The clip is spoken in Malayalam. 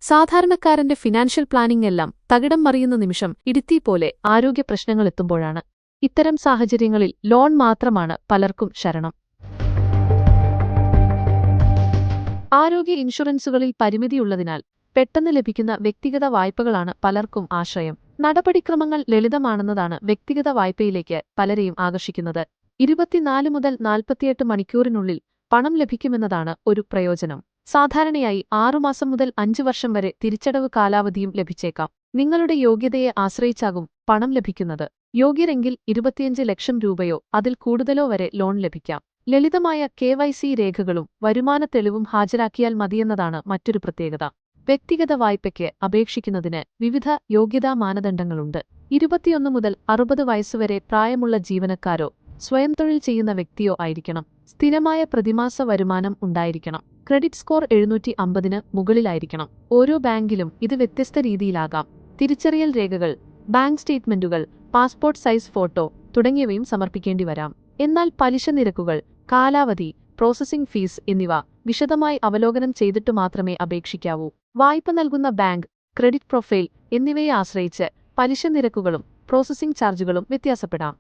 സാധാരണക്കാരന്റെ ഫിനാൻഷ്യൽ പ്ലാനിംഗ് എല്ലാം തകിടം മറിയുന്ന നിമിഷം ഇടുത്തി പോലെ ആരോഗ്യ പ്രശ്നങ്ങളെത്തുമ്പോഴാണ്. ഇത്തരം സാഹചര്യങ്ങളിൽ ലോൺ മാത്രമാണ് പലർക്കും ശരണം. ആരോഗ്യ ഇൻഷുറൻസുകളിൽ പരിമിതിയുള്ളതിനാൽ പെട്ടെന്ന് ലഭിക്കുന്ന വ്യക്തിഗത വായ്പകളാണ് പലർക്കും ആശ്രയം. നടപടിക്രമങ്ങൾ ലളിതമാണെന്നതാണ് വ്യക്തിഗത വായ്പയിലേക്ക് പലരെയും ആകർഷിക്കുന്നത്. 24 മുതൽ 48 മണിക്കൂറിനുള്ളിൽ പണം ലഭിക്കുമെന്നതാണ് ഒരു പ്രയോജനം. സാധാരണയായി 6 മാസം മുതൽ 5 വർഷം വരെ തിരിച്ചടവ് കാലാവധിയും ലഭിച്ചേക്കാം. നിങ്ങളുടെ യോഗ്യതയെ ആശ്രയിച്ചാകും പണം ലഭിക്കുന്നത്. യോഗ്യരെങ്കിൽ 25 ലക്ഷം രൂപയോ അതിൽ കൂടുതലോ വരെ ലോൺ ലഭിക്കാം. ലളിതമായ KYC രേഖകളും വരുമാന തെളിവും ഹാജരാക്കിയാൽ മതിയെന്നതാണ് മറ്റൊരു പ്രത്യേകത. വ്യക്തിഗത വായ്പയ്ക്ക് അപേക്ഷിക്കുന്നതിന് വിവിധ യോഗ്യതാ മാനദണ്ഡങ്ങളുണ്ട്. 21 മുതൽ 60 വയസ്സുവരെ പ്രായമുള്ള ജീവനക്കാരോ സ്വയം തൊഴിൽ ചെയ്യുന്ന വ്യക്തിയോ ആയിരിക്കണം. സ്ഥിരമായ പ്രതിമാസ വരുമാനം ഉണ്ടായിരിക്കണം. ക്രെഡിറ്റ് സ്കോർ 750-ന് മുകളിലായിരിക്കണം. ഓരോ ബാങ്കിലും ഇത് വ്യത്യസ്ത രീതിയിലാകാം. തിരിച്ചറിയൽ രേഖകൾ, ബാങ്ക് സ്റ്റേറ്റ്മെന്റുകൾ, പാസ്പോർട്ട് സൈസ് ഫോട്ടോ തുടങ്ങിയവയും സമർപ്പിക്കേണ്ടി വരാം. എന്നാൽ പലിശ നിരക്കുകൾ, കാലാവധി, പ്രോസസ്സിംഗ് ഫീസ് എന്നിവ വിശദമായി അവലോകനം ചെയ്തിട്ട് മാത്രമേ അപേക്ഷിക്കാവൂ. വായ്പ നൽകുന്ന ബാങ്ക്, ക്രെഡിറ്റ് പ്രൊഫൈൽ എന്നിവയെ ആശ്രയിച്ച് പലിശ നിരക്കുകളും പ്രോസസ്സിംഗ് ചാർജുകളും വ്യത്യാസപ്പെടാം.